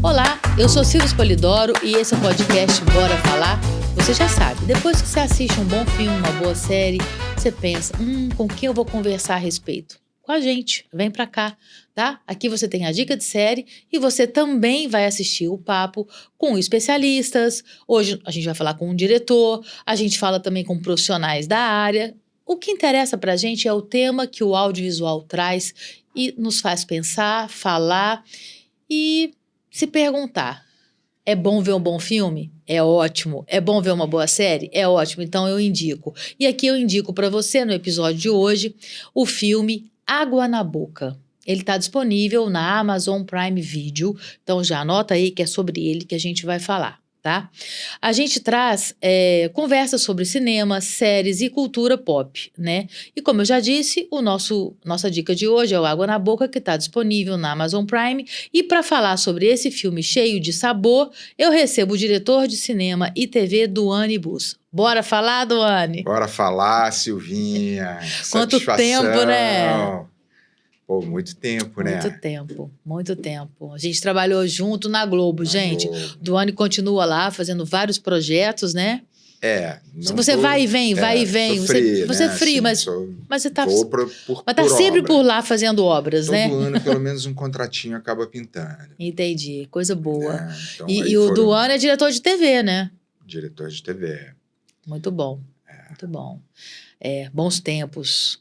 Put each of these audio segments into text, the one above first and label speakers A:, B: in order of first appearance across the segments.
A: Olá, eu sou Silvia Spolidoro e esse é o podcast Bora Falar. Você já sabe, depois que você assiste um bom filme, uma boa série, você pensa, com quem eu vou conversar a respeito? Com a gente, vem pra cá, tá? Aqui você tem a dica de série e você também vai assistir o papo com especialistas. Hoje a gente vai falar com um diretor, a gente fala também com profissionais da área. O que interessa pra gente é o tema que o audiovisual traz e nos faz pensar, falar e se perguntar. É bom ver um bom filme? É ótimo. É bom ver uma boa série? É ótimo. Então eu indico. E aqui eu indico para você, no episódio de hoje, o filme Água na Boca. Ele está disponível na Amazon Prime Video. Então já anota aí que é sobre ele que a gente vai falar, tá? A gente traz conversas sobre cinema, séries e cultura pop, né? E como eu já disse, nossa dica de hoje é o Água na Boca, que está disponível na Amazon Prime. E para falar sobre esse filme cheio de sabor, eu recebo o diretor de cinema e TV, Duane Bus. Bora falar, Duane?
B: Bora falar, Silvinha.
A: Quanto tempo, né?
B: Pô, muito tempo, né?
A: Muito tempo. A gente trabalhou junto na Globo, gente. Duane continua lá fazendo vários projetos, né? Você vai e vem. Você é frio, mas você tá sempre por lá fazendo obras, né?
B: Todo ano, pelo menos um contratinho acaba pintando.
A: Entendi, coisa boa.
B: Então,
A: e o Duane é diretor de TV, né?
B: Diretor de TV.
A: Muito bom, muito bom. Bons tempos.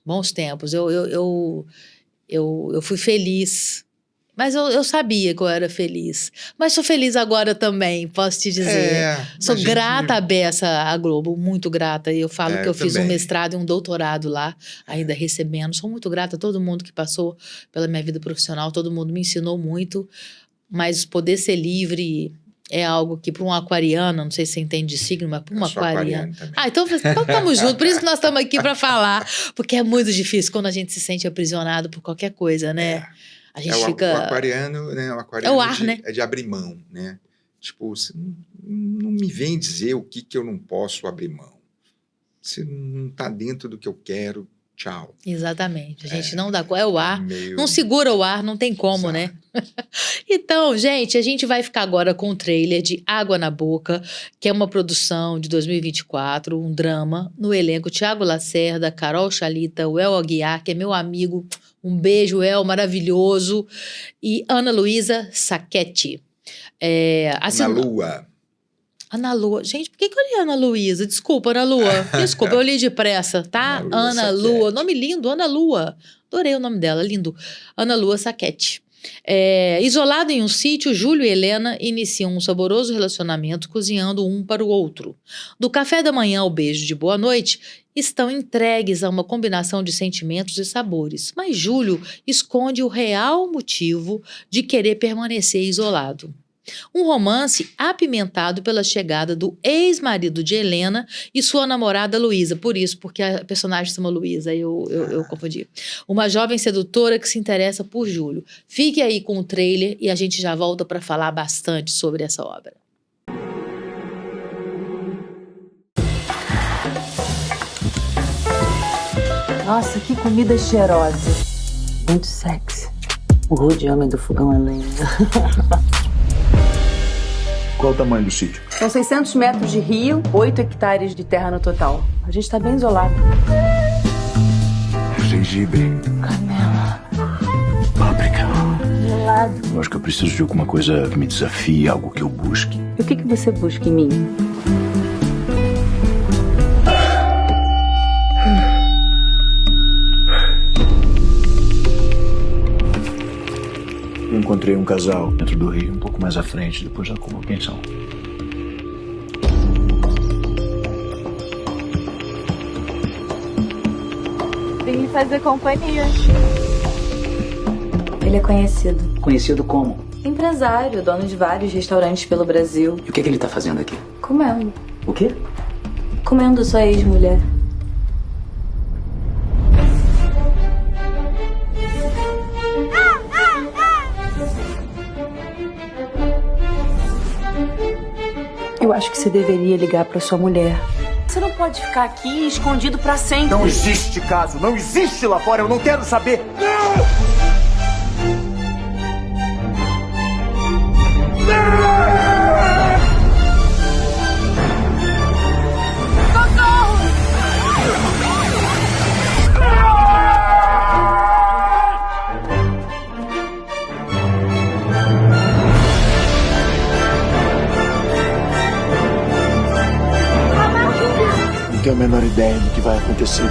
A: Eu fui feliz, mas eu sabia que eu era feliz. Mas sou feliz agora também, posso te dizer. Sou grata à beça à Globo, muito grata. E eu falo que eu fiz um mestrado e um doutorado lá, ainda recebendo. Sou muito grata a todo mundo que passou pela minha vida profissional, todo mundo me ensinou muito. Mas poder ser livre é algo que para um aquariano, não sei se você entende de signo, mas para uma aquariana. Então estamos juntos, por isso que nós estamos aqui para falar, porque é muito difícil quando a gente se sente aprisionado por qualquer coisa, né? A gente fica...
B: O aquariano, né? O aquariano
A: é o ar, né?
B: É de abrir mão, né? Tipo, você não me vem dizer o que eu não posso abrir mão. Você não está dentro do que eu quero, tchau.
A: Exatamente. A gente não dá... É o ar. Não segura o ar, não tem como, né? Então, gente, a gente vai ficar agora com o trailer de Água na Boca, que é uma produção de 2024, um drama, no elenco Thiago Lacerda, Carol Chalita, o El Aguiar, que é meu amigo, um beijo, El, maravilhoso, e Ana Luísa Sacchetti. Ana Lua. Gente, por que eu li Ana Luísa? Desculpa, Ana Lua. Desculpa, eu li depressa, tá? Ana Lua. Nome lindo, Ana Lua. Adorei o nome dela, lindo. Ana Lua Sacchetti. Isolado em um sítio, Júlio e Helena iniciam um saboroso relacionamento cozinhando um para o outro. Do café da manhã ao beijo de boa noite, estão entregues a uma combinação de sentimentos e sabores. Mas Júlio esconde o real motivo de querer permanecer isolado. Um romance apimentado pela chegada do ex-marido de Helena e sua namorada Luísa. Por isso, porque a personagem se chama Luísa, eu confundi. Uma jovem sedutora que se interessa por Júlio. Fique aí com o trailer e a gente já volta para falar bastante sobre essa obra.
C: Nossa, que comida cheirosa. Muito sexy. O rude homem do fogão é lenha.
D: Qual o tamanho do sítio?
C: São 600 metros de rio, 8 hectares de terra no total. A gente tá bem isolado.
D: Gengibre.
C: Canela.
D: Páprica.
C: Gelado.
D: Eu acho que eu preciso de alguma coisa que me desafie, algo que eu busque.
C: E o que você busca em mim?
D: Eu encontrei um casal dentro do rio, um pouco mais à frente, depois da pensão.
E: Vim me fazer companhia.
C: Ele é conhecido.
F: Conhecido como?
C: Empresário, dono de vários restaurantes pelo Brasil.
F: E o que ele tá fazendo aqui?
C: Comendo.
F: O quê?
C: Comendo sua ex-mulher. Eu acho que você deveria ligar pra sua mulher.
E: Você não pode ficar aqui escondido pra sempre.
G: Não existe caso, não existe lá fora, eu não quero saber. Não! Não!
D: tenho a menor ideia do que vai acontecer.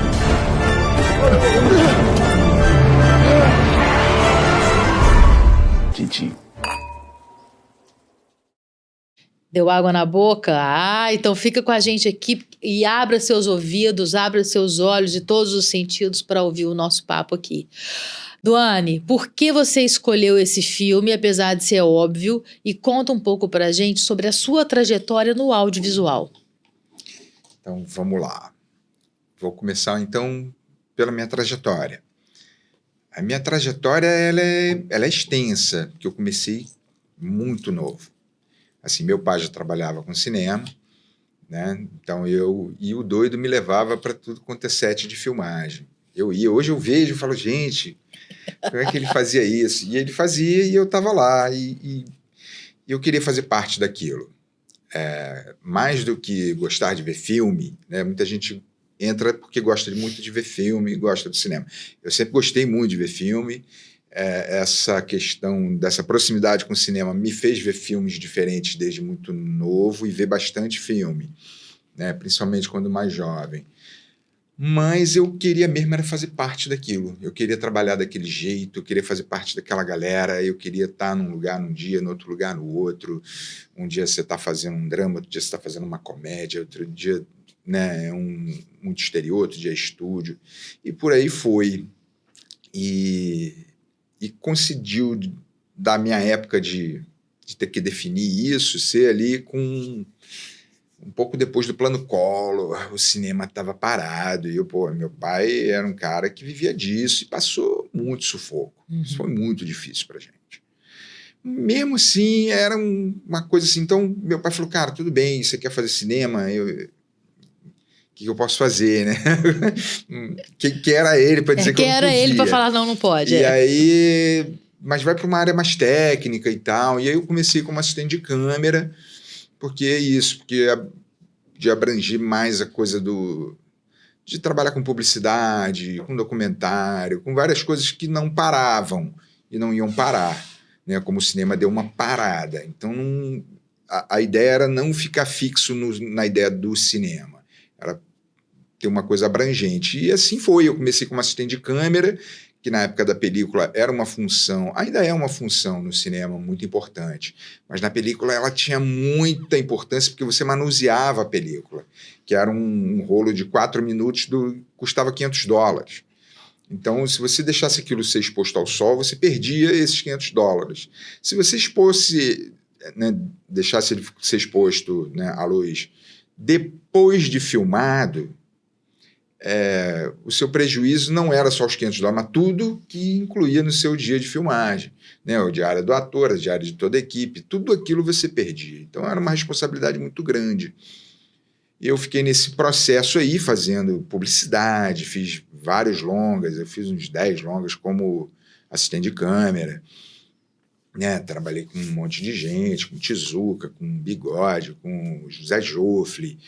D: Tintim.
A: Deu água na boca? Ah, então fica com a gente aqui e abra seus ouvidos, abra seus olhos e todos os sentidos para ouvir o nosso papo aqui. Duane, por que você escolheu esse filme, apesar de ser óbvio, e conta um pouco pra gente sobre a sua trajetória no audiovisual.
B: Então, vamos lá. Vou começar, então, pela minha trajetória. A minha trajetória, ela é extensa, porque eu comecei muito novo. Assim, meu pai já trabalhava com cinema, né? Então, o doido me levava para tudo quanto é set de filmagem. Eu ia, hoje eu vejo e falo, gente, como é que ele fazia isso? E ele fazia e eu estava lá, e eu queria fazer parte daquilo. Mais do que gostar de ver filme, né? Muita gente entra porque gosta muito de ver filme, gosta do cinema. Eu sempre gostei muito de ver filme. Essa questão dessa proximidade com o cinema me fez ver filmes diferentes desde muito novo e ver bastante filme, né? Principalmente quando mais jovem. Mas eu queria mesmo era fazer parte daquilo. Eu queria trabalhar daquele jeito, eu queria fazer parte daquela galera, eu queria estar num lugar num dia, no outro lugar no outro. Um dia você está fazendo um drama, outro dia você está fazendo uma comédia, outro dia, né, muito exterior, outro dia estúdio. E por aí foi. E coincidiu da minha época de ter que definir isso, ser ali com... Um pouco depois do Plano Collor, o cinema estava parado, e meu pai era um cara que vivia disso e passou muito sufoco. Isso foi muito difícil pra gente. Mesmo assim, era uma coisa assim, então meu pai falou, cara, tudo bem, você quer fazer cinema? O que eu posso fazer, né? que era ele para dizer que eu não podia.
A: Era ele para falar não pode.
B: E aí, mas vai para uma área mais técnica e tal, e aí eu comecei como assistente de câmera, porque é isso, porque de abranger mais a coisa de trabalhar com publicidade, com documentário, com várias coisas que não paravam e não iam parar, né? Como o cinema deu uma parada. Então, a ideia era não ficar fixo na ideia do cinema, era ter uma coisa abrangente. E assim foi, eu comecei como assistente de câmera, que na época da película era uma função, ainda é uma função no cinema muito importante, mas na película ela tinha muita importância porque você manuseava a película, que era um rolo de 4 minutos, custava $500. Então, se você deixasse aquilo ser exposto ao sol, você perdia esses $500. Se você deixasse ele ser exposto, né, à luz depois de filmado, o seu prejuízo não era só os $500, mas tudo que incluía no seu dia de filmagem, né? O diário do ator, a diária de toda a equipe, tudo aquilo você perdia. Então era uma responsabilidade muito grande. E eu fiquei nesse processo aí, fazendo publicidade, fiz vários longas, eu fiz uns 10 longas como assistente de câmera, né? Trabalhei com um monte de gente, com Tezuka, com Bigode, com José Joffre,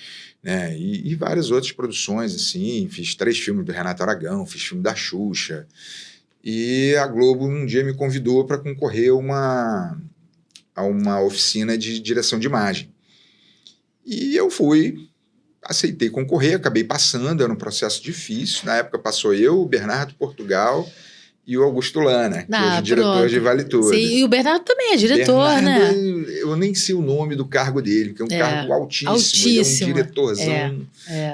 B: né? E várias outras produções, assim. Fiz 3 filmes do Renato Aragão, fiz filme da Xuxa. E a Globo um dia me convidou para concorrer a uma oficina de direção de imagem. E eu fui, aceitei concorrer, acabei passando, era um processo difícil. Na época passou eu, o Bernardo Portugal e o Augusto Lana, que hoje é diretor de Vale Tudo.
A: Sim, e o Bernardo também é diretor,
B: Bernardo,
A: né?
B: Eu nem sei o nome do cargo dele, que é um cargo altíssimo. Ele é um diretorzão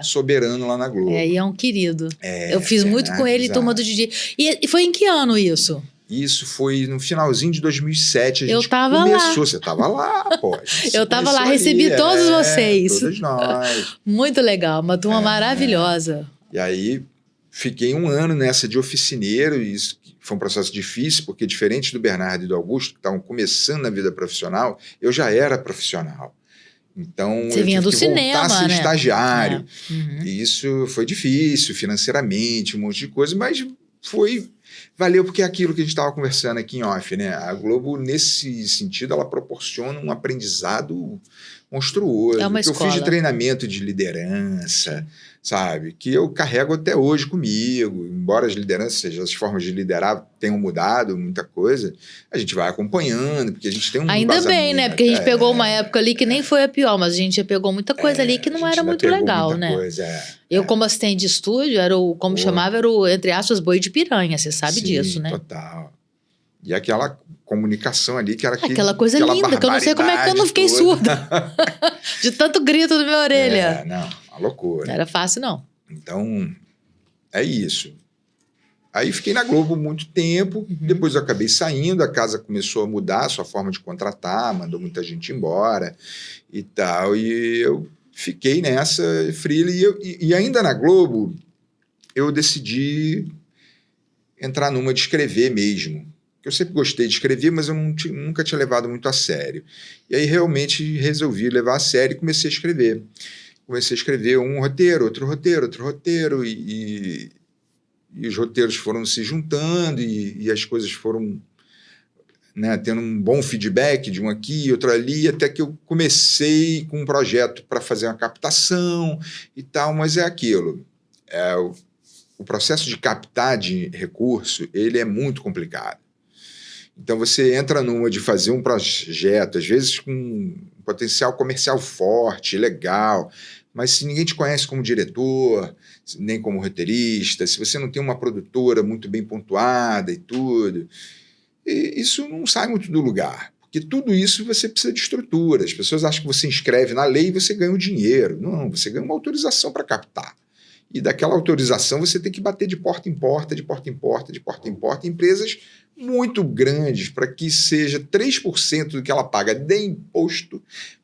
B: soberano lá na Globo.
A: E é um querido. Eu fiz muito com ele, Turma do Didi. E foi em que ano isso?
B: Isso foi no finalzinho de 2007.
A: Eu tava lá.
B: Você estava lá, pô.
A: Eu tava lá, recebi todos vocês.
B: Todos nós.
A: Muito legal, uma turma maravilhosa.
B: E aí, fiquei 1 ano nessa de oficineiro, e isso foi um processo difícil, porque diferente do Bernardo e do Augusto, que estavam começando na vida profissional, eu já era profissional. Então,
A: você vinha do cinema,
B: voltar a ser estagiário.
A: Uhum.
B: E isso foi difícil, financeiramente, um monte de coisa, mas foi Valeu porque é aquilo que a gente estava conversando aqui em off, né? A Globo, nesse sentido, ela proporciona um aprendizado monstruoso.
A: É uma
B: que eu fiz de
A: escola.
B: treinamento de liderança, sabe? Que eu carrego até hoje comigo. Embora as lideranças, as formas de liderar tenham mudado muita coisa, a gente vai acompanhando, porque a gente tem um
A: Ainda bem, né?
B: embasamento.
A: Porque a gente pegou uma época ali que nem foi a pior, mas a gente já pegou muita coisa ali que
B: A
A: não
B: gente
A: era
B: ainda
A: muito
B: pegou
A: legal,
B: muita
A: né?
B: coisa,
A: Eu, como assistente de estúdio, como chamava, era o, entre aspas, boi de piranha, você sabe
B: Sim,
A: disso, né?
B: Total. E aquela comunicação ali que era
A: Aquela coisa linda, que eu não sei como é que eu não fiquei surda. De tanto grito na minha orelha.
B: Não, uma loucura.
A: Não era fácil, não.
B: Então, é isso. Aí fiquei na Globo muito tempo, depois eu acabei saindo, a casa começou a mudar a sua forma de contratar, mandou muita gente embora e tal, e eu fiquei nessa freela, e ainda na Globo eu decidi entrar numa de escrever mesmo. Eu sempre gostei de escrever, mas eu nunca tinha levado muito a sério. E aí realmente resolvi levar a sério e comecei a escrever. Comecei a escrever um roteiro, outro roteiro, e os roteiros foram se juntando e as coisas foram, né, tendo um bom feedback de um aqui, outro ali, até que eu comecei com um projeto para fazer uma captação e tal, mas é aquilo. O processo de captar de recurso, ele é muito complicado. Então você entra numa de fazer um projeto, às vezes com um potencial comercial forte, legal, mas se ninguém te conhece como diretor, nem como roteirista, se você não tem uma produtora muito bem pontuada e tudo, isso não sai muito do lugar. Porque tudo isso você precisa de estrutura. As pessoas acham que você inscreve na lei e você ganha o dinheiro. Não, você ganha uma autorização para captar. E daquela autorização você tem que bater de porta em porta, em empresas muito grandes, para que seja 3% do que ela paga de imposto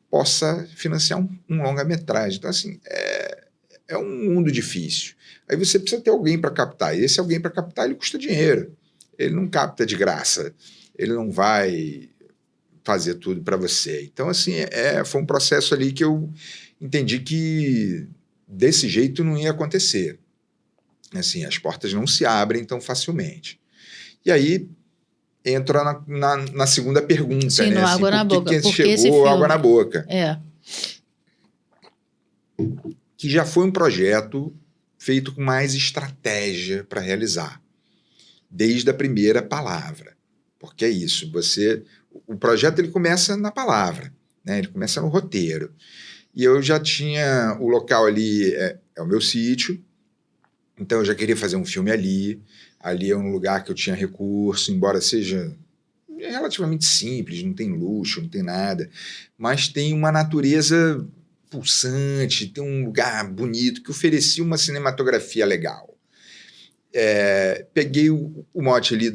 B: possa financiar um longa-metragem. Então, assim, é um mundo difícil. Aí você precisa ter alguém para captar. E esse alguém para captar, ele custa dinheiro. Ele não capta de graça. Ele não vai fazer tudo para você. Então, assim, foi um processo ali que eu entendi que desse jeito não ia acontecer. Assim, as portas não se abrem tão facilmente. E aí entra na segunda pergunta,
A: Sim,
B: né?
A: no Água na Boca.
B: Por que
A: Por que esse
B: chegou
A: filme?
B: Água na Boca? Que já foi um projeto feito com mais estratégia para realizar, desde a primeira palavra. Porque é isso, o projeto ele começa na palavra, né? Ele começa no roteiro. E eu já tinha o local ali, é o meu sítio, então eu já queria fazer um filme ali. Ali é um lugar que eu tinha recurso, embora seja relativamente simples, não tem luxo, não tem nada, mas tem uma natureza pulsante, tem um lugar bonito que oferecia uma cinematografia legal. Peguei o mote ali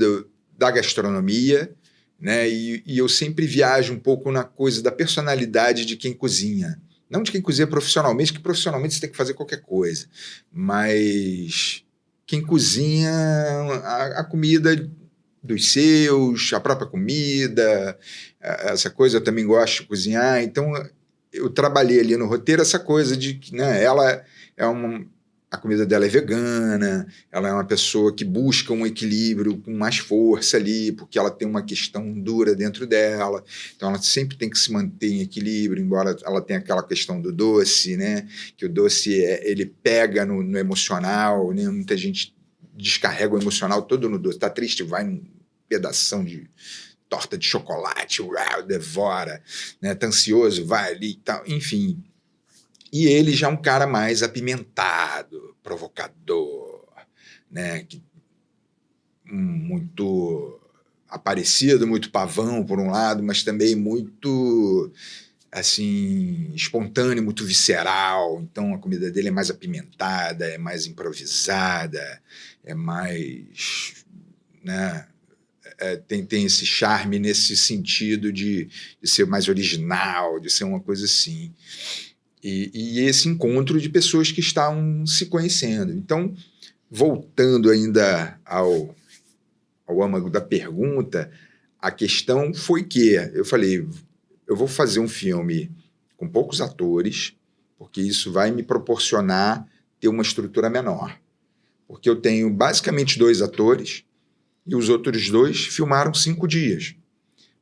B: da gastronomia, né, e eu sempre viajo um pouco na coisa da personalidade de quem cozinha. Não de quem cozinha profissionalmente, que profissionalmente você tem que fazer qualquer coisa, mas quem cozinha a comida dos seus, a própria comida, essa coisa eu também gosto de cozinhar. Então eu trabalhei ali no roteiro essa coisa de que, né, a comida dela é vegana, ela é uma pessoa que busca um equilíbrio com mais força ali, porque ela tem uma questão dura dentro dela, então ela sempre tem que se manter em equilíbrio, embora ela tenha aquela questão do doce, né? Que o doce ele pega no emocional, né? Muita gente descarrega o emocional todo no doce, tá triste, vai num pedação de torta de chocolate, devora, né? Tá ansioso, vai ali e tal, enfim. E ele já é um cara mais apimentado, provocador, né? Muito aparecido, muito pavão, por um lado, mas também muito assim, espontâneo, muito visceral. Então a comida dele é mais apimentada, é mais improvisada, é mais, né? Tem esse charme nesse sentido de ser mais original, de ser uma coisa assim. E esse encontro de pessoas que estão se conhecendo. Então, voltando ainda ao âmago da pergunta, a questão foi que eu falei, eu vou fazer um filme com poucos atores, porque isso vai me proporcionar ter uma estrutura menor. Porque eu tenho basicamente 2 atores, e os outros 2 filmaram 5 dias.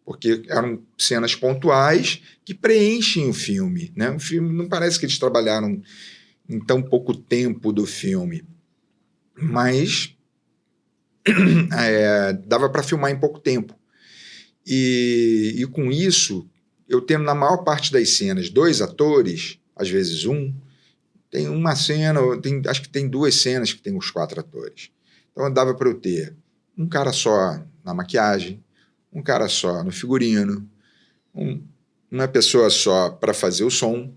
B: Porque eram cenas pontuais que preenchem o filme, né? O filme não parece que eles trabalharam em tão pouco tempo do filme, mas dava para filmar em pouco tempo. E com isso, eu tenho na maior parte das cenas 2 atores, às vezes 1, tem uma cena, acho que tem 2 cenas que tem os 4 atores. Então dava para eu ter um cara só na maquiagem, um cara só no figurino, uma pessoa só para fazer o som,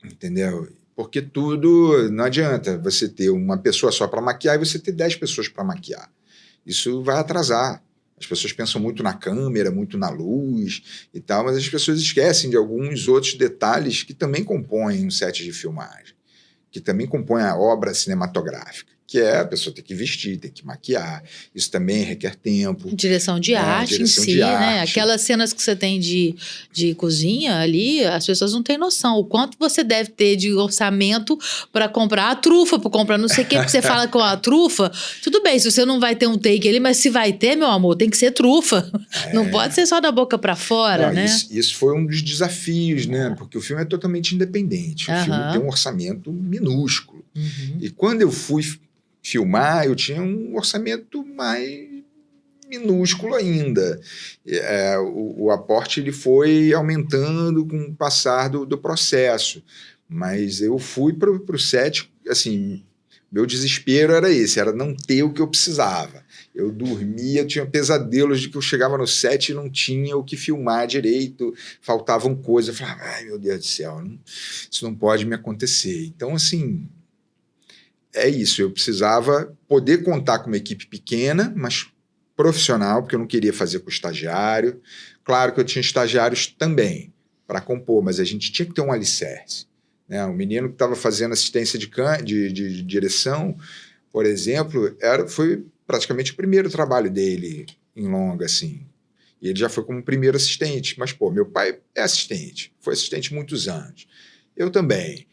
B: entendeu? Porque tudo, não adianta você ter uma pessoa só para maquiar e você ter 10 pessoas para maquiar. Isso vai atrasar. As pessoas pensam muito na câmera, muito na luz e tal, mas as pessoas esquecem de alguns outros detalhes que também compõem um set de filmagem, que também compõem a obra cinematográfica, que é a pessoa ter que vestir, ter que maquiar. Isso também requer tempo.
A: Direção de arte em si, né? Aquelas cenas que você tem de cozinha ali, as pessoas não têm noção. O quanto você deve ter de orçamento para comprar a trufa, para comprar não sei o quê, porque você fala com a trufa, tudo bem, se você não vai ter um take ali, mas se vai ter, meu amor, tem que ser trufa. Não pode ser só da boca para fora,
B: não,
A: né?
B: Isso foi um dos desafios, né? Porque o filme é totalmente independente. O filme tem um orçamento minúsculo. E quando eu fui filmar, eu tinha um orçamento mais minúsculo ainda. O aporte ele foi aumentando com o passar do processo, mas eu fui para o set, assim, meu desespero era esse, era não ter o que eu precisava. Eu dormia, eu tinha pesadelos de que eu chegava no set e não tinha o que filmar direito, faltavam coisas, eu falava, ai meu Deus do céu, isso não pode me acontecer. Então, assim, é isso, eu precisava poder contar com uma equipe pequena, mas profissional, porque eu não queria fazer com estagiário. Claro que eu tinha estagiários também para compor, mas a gente tinha que ter um alicerce, né? O menino que estava fazendo assistência de direção, por exemplo, foi praticamente o primeiro trabalho dele em longa, assim. E ele já foi como primeiro assistente, mas, meu pai é assistente, foi assistente muitos anos. Eu também.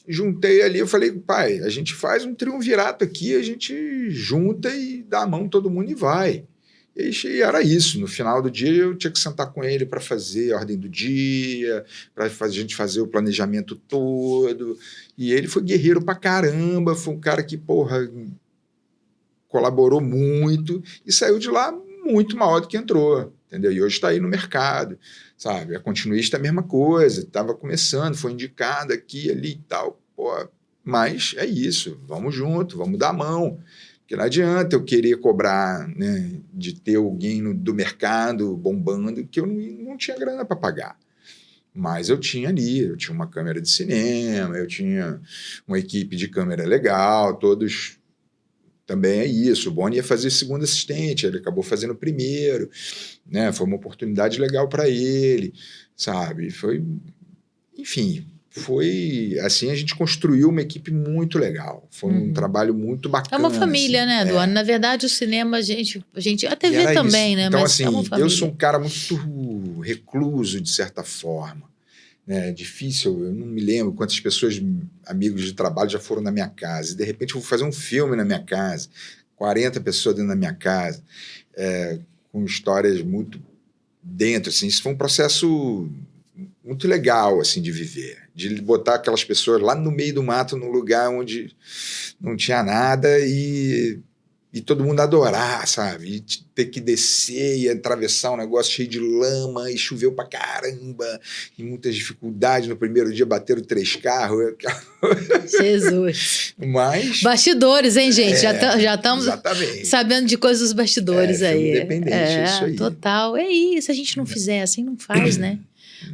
B: Juntei ali, eu falei, pai, a gente faz um triunvirato aqui, a gente junta e dá a mão todo mundo e vai. E era isso, no final do dia eu tinha que sentar com ele para fazer a ordem do dia, para a gente fazer o planejamento todo, e ele foi guerreiro pra caramba, foi um cara que, colaborou muito e saiu de lá muito maior do que entrou, entendeu? E hoje está aí no mercado, sabe? A Continuista é a mesma coisa, estava começando, foi indicado aqui, ali e tal, mas é isso, vamos junto, vamos dar a mão, porque não adianta eu querer cobrar, né, de ter alguém do mercado bombando, que eu não tinha grana para pagar. Mas eu tinha ali, eu tinha uma câmera de cinema, eu tinha uma equipe de câmera legal, todos... Também é isso, o Boni ia fazer segundo assistente, ele acabou fazendo primeiro, né? Foi uma oportunidade legal para ele, sabe? Enfim, foi assim, a gente construiu uma equipe muito legal, foi um trabalho muito bacana.
A: É uma família, assim, né, Eduardo? Na verdade, o cinema, a gente a TV também,
B: isso,
A: né?
B: Então,
A: mas
B: assim,
A: é uma família.
B: Eu sou um cara muito recluso, de certa forma. É difícil, eu não me lembro quantas pessoas, amigos de trabalho, já foram na minha casa. E, de repente, eu vou fazer um filme na minha casa, 40 pessoas dentro da minha casa, com histórias muito dentro. Assim, isso foi um processo muito legal assim, de viver, de botar aquelas pessoas lá no meio do mato, num lugar onde não tinha nada e todo mundo adorar, sabe? E ter que descer e atravessar um negócio cheio de lama e choveu pra caramba e muitas dificuldades. No primeiro dia bateram 3 carros.
A: Jesus.
B: Mas...
A: Bastidores, hein, gente? Já estamos sabendo de coisas dos bastidores aí.
B: Independente, isso aí.
A: Total. É isso. Se a gente não fizer assim, não faz, né?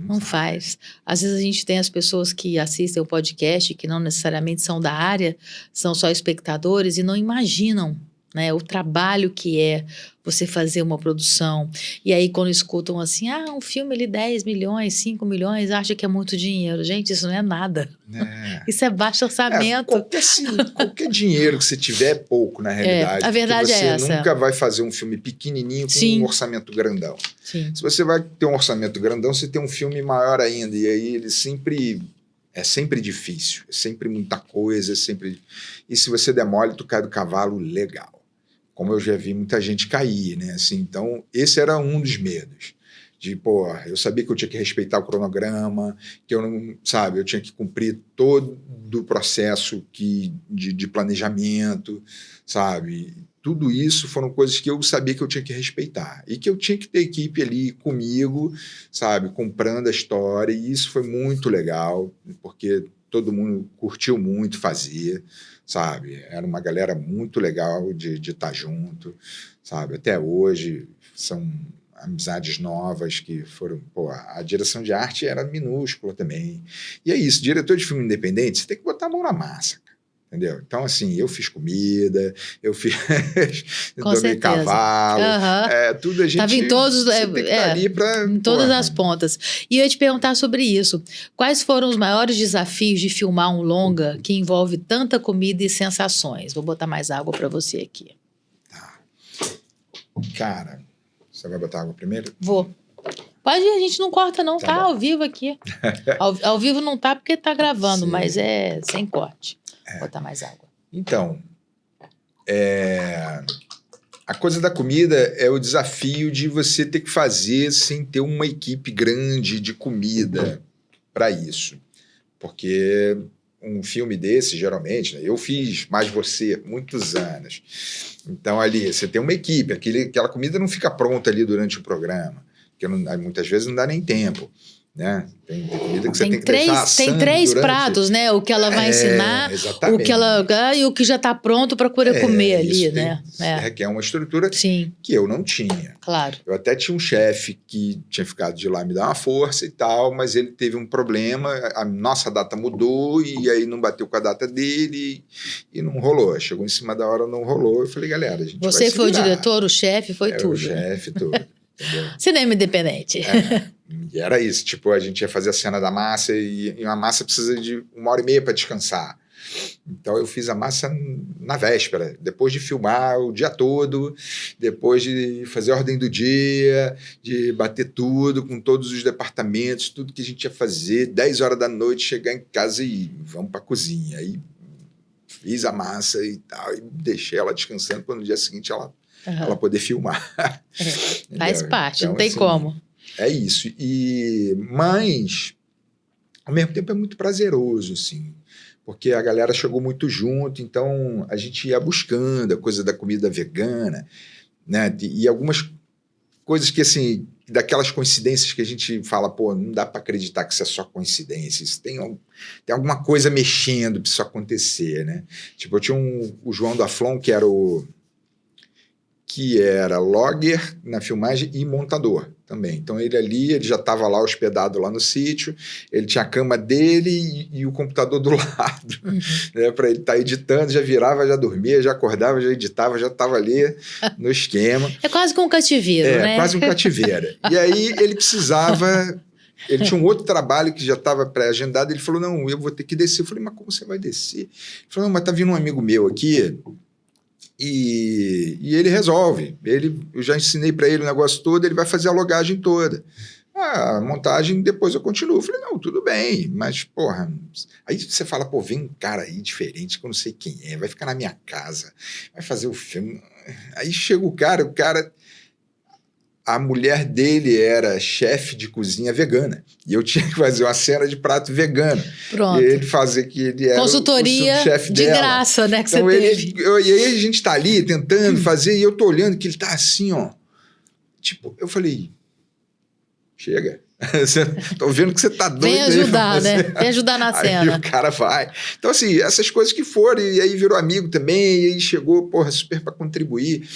A: Não faz. Às vezes a gente tem as pessoas que assistem o podcast, que não necessariamente são da área, são só espectadores e não imaginam, né, o trabalho que é você fazer uma produção. E aí quando escutam assim, um filme ali 10 milhões, 5 milhões, acha que é muito dinheiro. Gente, isso não é nada. Isso é baixo orçamento.
B: Qualquer dinheiro que você tiver é pouco, na realidade.
A: A verdade é essa.
B: Você nunca vai fazer um filme pequenininho com um orçamento grandão.
A: Sim.
B: Se você vai ter um orçamento grandão, você tem um filme maior ainda. E aí ele sempre... É sempre difícil. É sempre muita coisa. E se você demole, tu cai do cavalo legal. como eu já vi muita gente cair, né? Assim, então, esse era um dos medos. De, pô, eu sabia que eu tinha que respeitar o cronograma, que eu não, sabe, eu tinha que cumprir todo o processo de planejamento, sabe? Tudo isso foram coisas que eu sabia que eu tinha que respeitar e que eu tinha que ter equipe ali comigo, sabe, comprando a história, e isso foi muito legal, porque todo mundo curtiu muito fazer, sabe? Era uma galera muito legal de estar junto, sabe? Até hoje são amizades novas que foram... Pô, a direção de arte era minúscula também. E é isso, diretor de filme independente, você tem que botar a mão na massa, cara, entendeu? Então, assim, eu fiz comida, eu fiz... domei cavalo, tudo a gente...
A: Tava em todos...
B: Você tem que estar ali pra...
A: Em todas as pontas. E eu ia te perguntar sobre isso. Quais foram os maiores desafios de filmar um longa que envolve tanta comida e sensações? Vou botar mais água para você aqui.
B: Tá. Cara... Você vai botar água primeiro?
A: Vou. Pode ir, a gente não corta não, tá ao vivo aqui. Ao vivo não tá porque tá gravando,
B: Sim.
A: mas é sem corte. Vou botar mais água.
B: Então, a coisa da comida é o desafio de você ter que fazer sem ter uma equipe grande de comida para isso. Porque um filme desse, geralmente, né, eu fiz Mais Você muitos anos. Então, ali, você tem uma equipe, aquela comida não fica pronta ali durante o programa, porque muitas vezes não dá nem tempo, né? Tem comida que você tem que deixar assando.
A: Tem três pratos, né? O que ela vai ensinar,
B: exatamente.
A: o que ela e o que já está pronto para poder comer ali, né?
B: Requer uma estrutura
A: Sim.
B: que eu não tinha.
A: Claro.
B: Eu até tinha um chefe que tinha ficado de lá me dar uma força e tal, mas ele teve um problema, a nossa data mudou e aí não bateu com a data dele e não rolou. Chegou em cima da hora, não rolou. Eu falei, galera, a gente vai
A: Você
B: se
A: foi
B: virar.
A: o diretor, o chefe, foi tudo.
B: O chefe, tudo. Entendeu?
A: Cinema independente.
B: E era isso, tipo, a gente ia fazer a cena da massa e uma massa precisa de 1h30 para descansar. Então eu fiz a massa na véspera, depois de filmar o dia todo, depois de fazer a ordem do dia, de bater tudo com todos os departamentos, tudo que a gente ia fazer, 10 horas da noite, chegar em casa e vamos para a cozinha. Aí fiz a massa e tal, e deixei ela descansando para no dia seguinte ela poder filmar.
A: Faz parte,
B: então,
A: não tem
B: assim,
A: como.
B: É isso. Mas, ao mesmo tempo, é muito prazeroso, assim, porque a galera chegou muito junto, então a gente ia buscando a coisa da comida vegana, né? E algumas coisas que, assim, daquelas coincidências que a gente fala, pô, não dá para acreditar que isso é só coincidência, isso tem alguma coisa mexendo para isso acontecer, né? Tipo, eu tinha o João do Aflon, que era logger na filmagem e montador também. Então ele já estava lá hospedado lá no sítio, ele tinha a cama dele e o computador do lado, né, para ele estar editando, já virava, já dormia, já acordava, já editava, já estava ali no esquema.
A: É quase que um cativeiro, né?
B: É, quase um cativeiro. E aí ele precisava... Ele tinha um outro trabalho que já estava pré-agendado, ele falou, não, eu vou ter que descer. Eu falei, mas como você vai descer? Ele falou, não, mas tá vindo um amigo meu aqui... E ele resolve. Eu já ensinei para ele o negócio todo, ele vai fazer a logagem toda. A montagem, depois eu continuo. Eu falei, não, tudo bem, mas, porra... Aí você fala, pô, vem um cara aí diferente, que eu não sei quem é, vai ficar na minha casa, vai fazer o filme. Aí chega o cara... A mulher dele era chefe de cozinha vegana. E eu tinha que fazer uma cena de prato vegano.
A: Pronto.
B: E ele fazer que ele era
A: consultoria
B: o subchefe
A: de
B: dela.
A: graça, né? Que
B: então
A: você teve.
B: E aí a gente tá ali tentando fazer, e eu tô olhando que ele tá assim, ó. Tipo, eu falei, chega. Tô vendo que você tá doido.
A: Vem ajudar, né? Vem ajudar na cena.
B: Aí o cara vai. Então, assim, essas coisas que foram, e aí virou amigo também, e aí chegou, porra, super pra contribuir.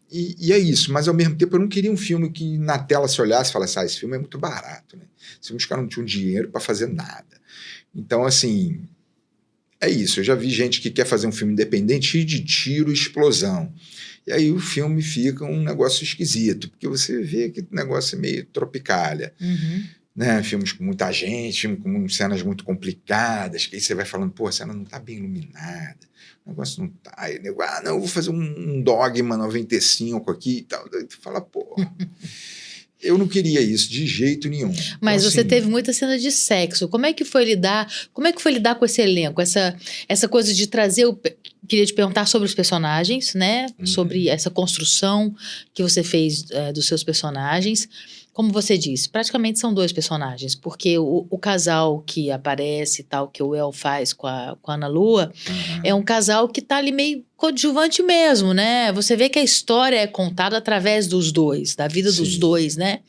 B: E é isso, mas ao mesmo tempo eu não queria um filme que na tela se olhasse e falasse, esse filme é muito barato, né? Esse filme os caras não tinham dinheiro para fazer nada. Então, assim, é isso. Eu já vi gente que quer fazer um filme independente cheio de tiro e explosão. E aí o filme fica um negócio esquisito, porque você vê que o negócio é meio tropicália. Né? Filmes com muita gente, filme com cenas muito complicadas, que aí você vai falando, pô, a cena não tá bem iluminada, o negócio não tá... Aí, não, eu vou fazer um Dogma 95 aqui e tal. Daí tu fala, pô... Eu não queria isso de jeito nenhum.
A: Mas
B: então,
A: você
B: assim,
A: teve muita cena de sexo. Como é que foi lidar com esse elenco? Essa coisa de trazer queria te perguntar sobre os personagens, né? Sobre essa construção que você fez dos seus personagens. Como você disse, praticamente são 2 personagens, porque o casal que aparece e tal, que o El faz com a Ana Lua, é um casal que tá ali meio coadjuvante mesmo, né? Você vê que a história é contada através dos dois, da vida dos dois, né?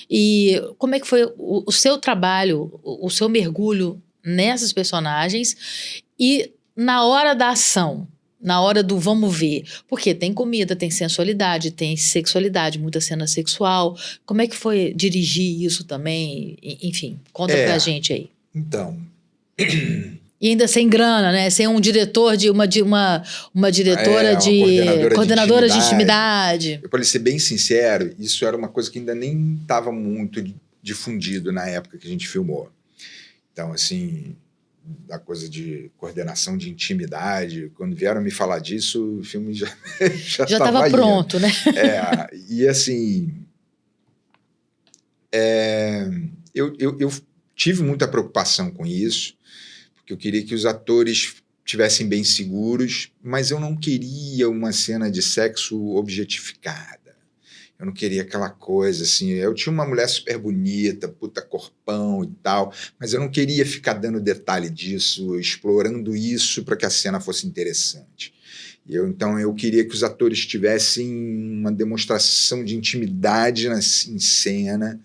A: E como é que foi o seu trabalho, o seu mergulho nessas personagens e na hora da ação, na hora do vamos ver? Porque tem comida, tem sensualidade, tem sexualidade, muita cena sexual. Como é que foi dirigir isso também? Enfim, conta pra gente aí.
B: Então...
A: E ainda sem grana, né? Sem um diretor uma diretora coordenadora de intimidade.
B: Para ser bem sincero, isso era uma coisa que ainda nem estava muito difundido na época que a gente filmou. Então, assim, da coisa de coordenação de intimidade, quando vieram me falar disso, o filme já estava
A: pronto, né?
B: E assim, eu tive muita preocupação com isso, porque eu queria que os atores estivessem bem seguros, mas eu não queria uma cena de sexo objetificada. Eu não queria aquela coisa assim. Eu tinha uma mulher super bonita, puta corpão e tal, mas eu não queria ficar dando detalhe disso, explorando isso para que a cena fosse interessante. Então eu queria que os atores tivessem uma demonstração de intimidade em cena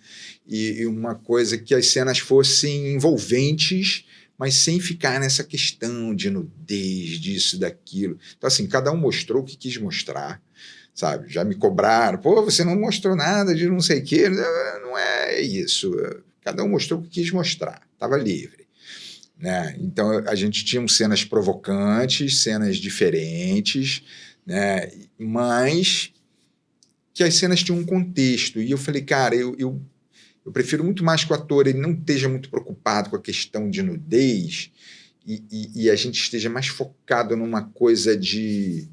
B: e uma coisa que as cenas fossem envolventes, mas sem ficar nessa questão de nudez, disso, daquilo. Então, assim, cada um mostrou o que quis mostrar, sabe? Já me cobraram, pô, você não mostrou nada de não sei o quê. Não é isso. Cada um mostrou o que quis mostrar, estava livre, né? Então, a gente tinha cenas provocantes, cenas diferentes, né? Mas que as cenas tinham um contexto. E eu falei, cara, eu prefiro muito mais que o ator ele não esteja muito preocupado com a questão de nudez e a gente esteja mais focado numa coisa de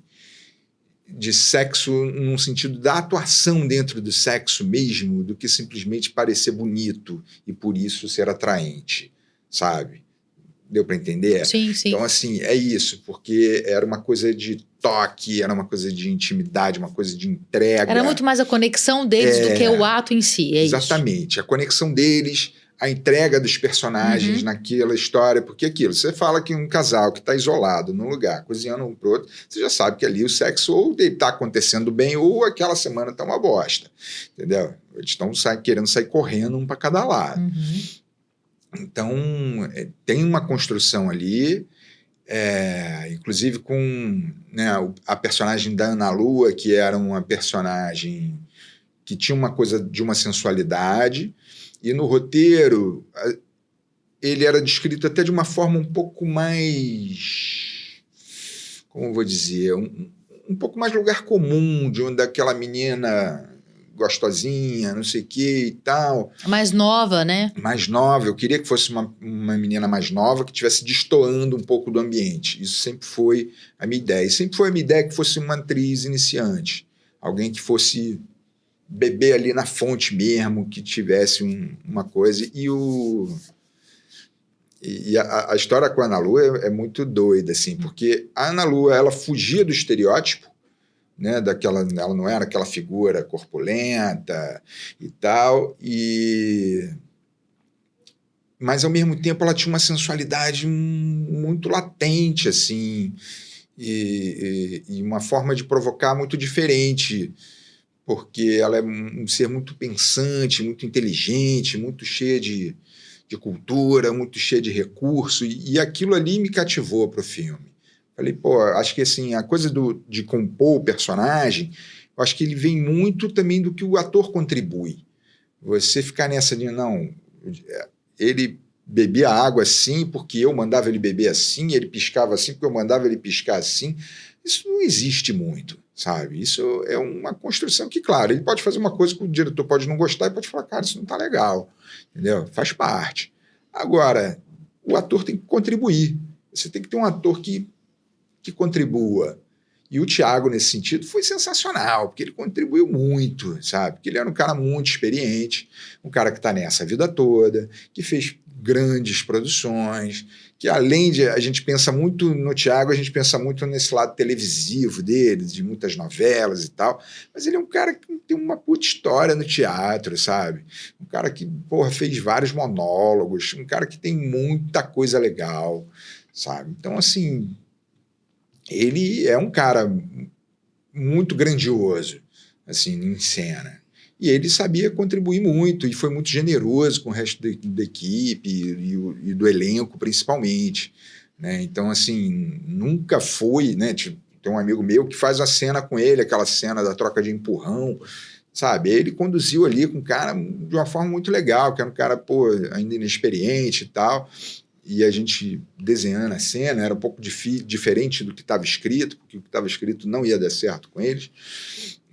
B: sexo, num sentido da atuação dentro do sexo mesmo, do que simplesmente parecer bonito e por isso ser atraente, sabe? Deu para entender?
A: Sim, sim.
B: Então, assim, é isso, porque era uma coisa de toque, era uma coisa de intimidade, uma coisa de entrega.
A: Era muito mais a conexão deles do que o ato em si,
B: exatamente,
A: isso.
B: A conexão deles, a entrega dos personagens naquela história, porque aquilo, você fala que um casal que está isolado num lugar, cozinhando um pro outro, você já sabe que ali o sexo ou está acontecendo bem ou aquela semana está uma bosta, entendeu? Eles estão querendo sair correndo um para cada lado. Então, tem uma construção ali, inclusive com, né, a personagem da Ana Lua, que era uma personagem que tinha uma coisa de uma sensualidade, e no roteiro ele era descrito até de uma forma um pouco mais, como eu vou dizer, um pouco mais lugar comum, daquela menina gostosinha, não sei o que e tal.
A: Mais nova, né?
B: Mais nova. Eu queria que fosse uma menina mais nova que estivesse destoando um pouco do ambiente. Isso sempre foi a minha ideia. E sempre foi a minha ideia que fosse uma atriz iniciante. Alguém que fosse beber ali na fonte mesmo, que tivesse uma coisa. E a história com a Ana Lua é muito doida, assim, porque a Ana Lua, ela fugia do estereótipo, né, ela não era aquela figura corpulenta e tal, mas ao mesmo tempo ela tinha uma sensualidade muito latente, assim, e uma forma de provocar muito diferente, porque ela é um ser muito pensante, muito inteligente, muito cheia de cultura, muito cheia de recurso, e aquilo ali me cativou para o filme. Falei, pô, acho que assim, a coisa de compor o personagem, eu acho que ele vem muito também do que o ator contribui. Você ficar nessa de, não, ele bebia água assim porque eu mandava ele beber assim, ele piscava assim porque eu mandava ele piscar assim. Isso não existe muito, sabe? Isso é uma construção que, claro, ele pode fazer uma coisa que o diretor pode não gostar e pode falar, cara, isso não tá legal, entendeu? Faz parte. Agora, o ator tem que contribuir. Você tem que ter um ator que contribua. E o Thiago, nesse sentido, foi sensacional, porque ele contribuiu muito, sabe? Porque ele era um cara muito experiente, um cara que está nessa a vida toda, que fez grandes produções, que além de a gente pensa muito no Thiago, a gente pensa muito nesse lado televisivo dele, de muitas novelas e tal, mas ele é um cara que tem uma puta história no teatro, sabe? Um cara que, porra, fez vários monólogos, um cara que tem muita coisa legal, sabe? Então, assim, ele é um cara muito grandioso, assim, em cena. E ele sabia contribuir muito e foi muito generoso com o resto da equipe e do elenco, principalmente, né? Então, assim, nunca foi, né? Tipo, tem um amigo meu que faz a cena com ele, aquela cena da troca de empurrão, sabe? Ele conduziu ali com o cara de uma forma muito legal, que era um cara, pô, ainda inexperiente e tal, e a gente desenhando a cena, era um pouco diferente do que estava escrito, porque o que estava escrito não ia dar certo com eles,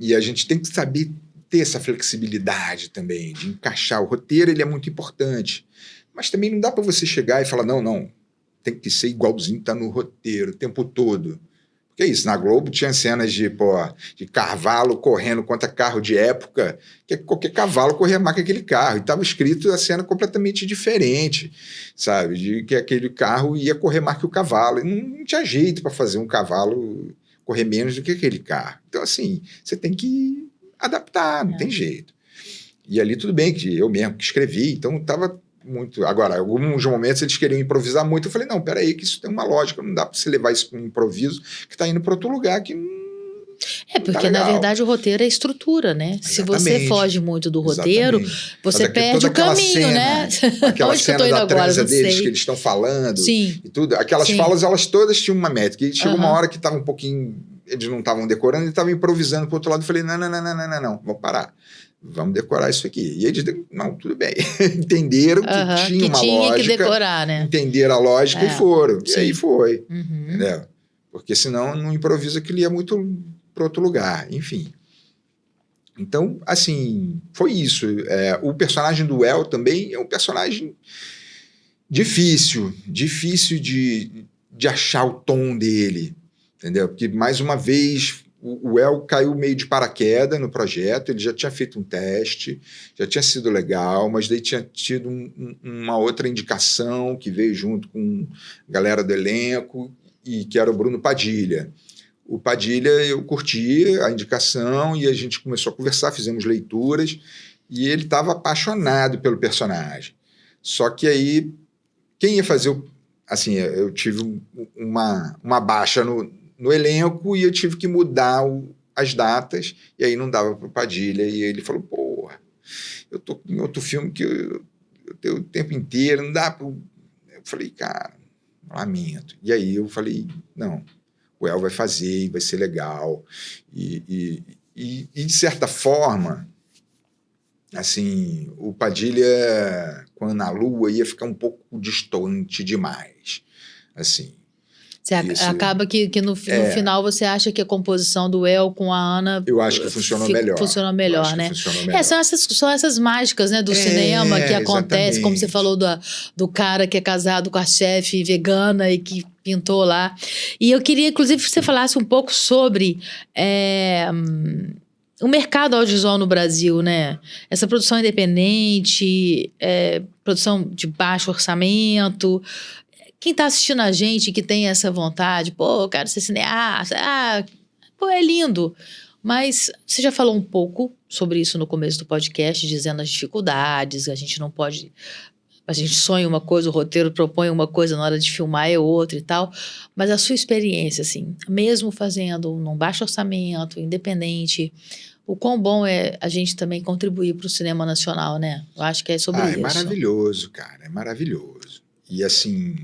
B: e a gente tem que saber ter essa flexibilidade também, de encaixar. O roteiro, ele é muito importante, mas também não dá para você chegar e falar, não, tem que ser igualzinho, tá no roteiro o tempo todo. Porque é isso, na Globo tinha cenas de cavalo correndo contra carro de época, que qualquer cavalo corria mais que aquele carro, e estava escrito a cena completamente diferente, sabe, de que aquele carro ia correr mais que o cavalo, e não tinha jeito para fazer um cavalo correr menos do que aquele carro. Então, assim, você tem que adaptar, não tem jeito. E ali tudo bem, que eu mesmo que escrevi, então estava muito... Agora, em alguns momentos eles queriam improvisar muito, eu falei, não, peraí, que isso tem uma lógica, não dá para você levar isso para um improviso que está indo para outro lugar que não...
A: Porque, na verdade, o roteiro é estrutura, né? Exatamente. Se você foge muito do roteiro, você perde o caminho,
B: cena,
A: né?
B: Aquela cena da transa deles que eles estão falando e tudo, aquelas falas, elas todas tinham uma métrica. E chegou uma hora que estava um pouquinho... Eles não estavam decorando, eles estavam improvisando para o outro lado. Eu falei, não, vamos parar. Vamos decorar isso aqui. E eles, não, tudo bem. Entenderam que tinha uma lógica. Que decorar, né? Entenderam a lógica e foram. E aí foi. Entendeu? Porque senão não improvisa que ele ia muito para outro lugar. Enfim. Então, assim, foi isso. O personagem do El também é um personagem difícil de achar o tom dele. Entendeu? Porque, mais uma vez, o El caiu meio de paraquedas no projeto, ele já tinha feito um teste, já tinha sido legal, mas daí tinha tido uma outra indicação que veio junto com a galera do elenco, e que era o Bruno Padilha. O Padilha, eu curti a indicação e a gente começou a conversar, fizemos leituras, e ele estava apaixonado pelo personagem. Só que aí, quem ia fazer o... Assim, eu tive uma baixa no elenco e eu tive que mudar as datas, e aí não dava para o Padilha, e ele falou, porra, eu tô em outro filme que eu tenho o tempo inteiro, não dá para... Eu falei, cara, lamento. E aí eu falei, não, o El vai fazer, e vai ser legal, e de certa forma, assim, o Padilha, quando na Lua, ia ficar um pouco distante demais, assim.
A: Acaba que no final você acha que a composição do El com a Ana...
B: Eu acho que funcionou melhor.
A: Funcionou melhor, né? São essas mágicas, né, do cinema que acontecem, como você falou do cara que é casado com a chefe vegana e que pintou lá. E eu queria, inclusive, que você falasse um pouco sobre... o mercado audiovisual no Brasil, né? Essa produção independente, produção de baixo orçamento... Quem está assistindo a gente que tem essa vontade, pô, eu quero ser cineasta, pô, é lindo. Mas você já falou um pouco sobre isso no começo do podcast, dizendo as dificuldades, a gente não pode... A gente sonha uma coisa, o roteiro propõe uma coisa, na hora de filmar é outra e tal. Mas a sua experiência, assim, mesmo fazendo num baixo orçamento, independente... O quão bom é a gente também contribuir para o cinema nacional, né? Eu acho que é sobre isso.
B: É maravilhoso, cara, é maravilhoso. E assim...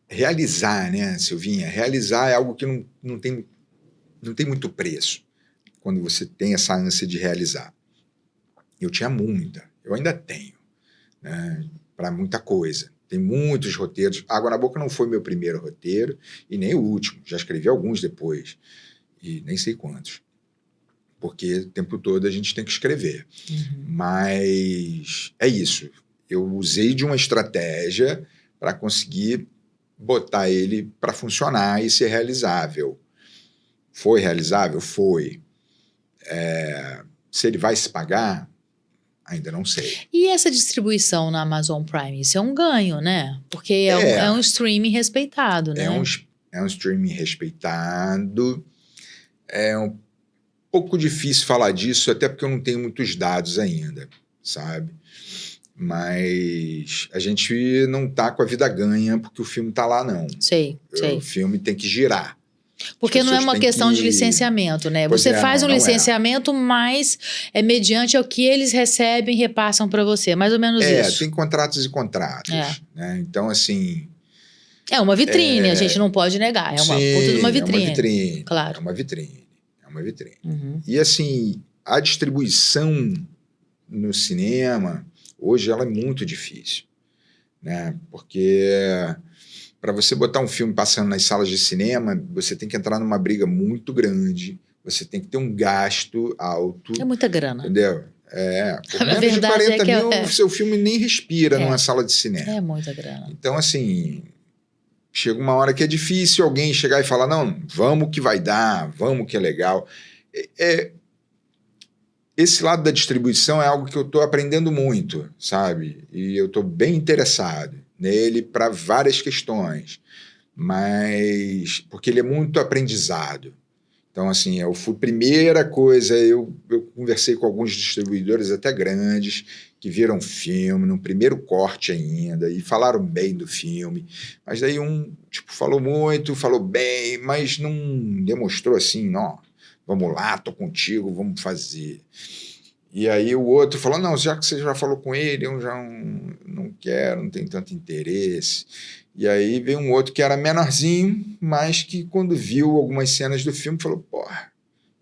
B: Realizar, né, Silvinha? Realizar é algo que não tem muito preço quando você tem essa ânsia de realizar. Eu tinha muita, eu ainda tenho, né, para muita coisa. Tem muitos roteiros. Água na Boca não foi meu primeiro roteiro e nem o último. Já escrevi alguns depois e nem sei quantos. Porque o tempo todo a gente tem que escrever. Mas é isso. Eu usei de uma estratégia para conseguir botar ele para funcionar e ser realizável. Foi realizável? Foi. Se ele vai se pagar, ainda não sei.
A: E essa distribuição na Amazon Prime, isso é um ganho, né? Porque é um streaming respeitado, né?
B: É um streaming respeitado. É um pouco difícil falar disso, até porque eu não tenho muitos dados ainda, sabe? Mas a gente não tá com a vida ganha porque o filme tá lá, não.
A: Sei.
B: O filme tem que girar.
A: Porque não é uma questão de licenciamento, né? Você faz um licenciamento, mas é mediante o que eles recebem e repassam para você. Mais ou menos isso.
B: Tem contratos e contratos. Né? Então, assim...
A: É uma vitrine, a gente não pode negar. É uma puta de uma vitrine.
B: É uma vitrine.
A: Claro.
B: É uma vitrine.
A: Uhum.
B: E, assim, a distribuição no cinema, hoje, ela é muito difícil. Né? Porque... para você botar um filme passando nas salas de cinema, você tem que entrar numa briga muito grande, você tem que ter um gasto alto.
A: É muita grana.
B: Entendeu? Por menos de 40 mil, seu filme nem respira numa sala de cinema.
A: É muita grana.
B: Então, assim, chega uma hora que é difícil alguém chegar e falar, não, vamos que vai dar, vamos que é legal. Esse lado da distribuição é algo que eu estou aprendendo muito, sabe? E eu estou bem interessado nele para várias questões, mas porque ele é muito aprendizado. Então, assim, primeira coisa, eu conversei com alguns distribuidores até grandes que viram filme, no primeiro corte ainda, e falaram bem do filme, mas daí falou muito, falou bem, mas não demonstrou assim, não, vamos lá, tô contigo, vamos fazer. E aí o outro falou, não, já que você já falou com ele, eu já não quero, não tenho tanto interesse. E aí veio um outro que era menorzinho, mas que quando viu algumas cenas do filme, falou, porra,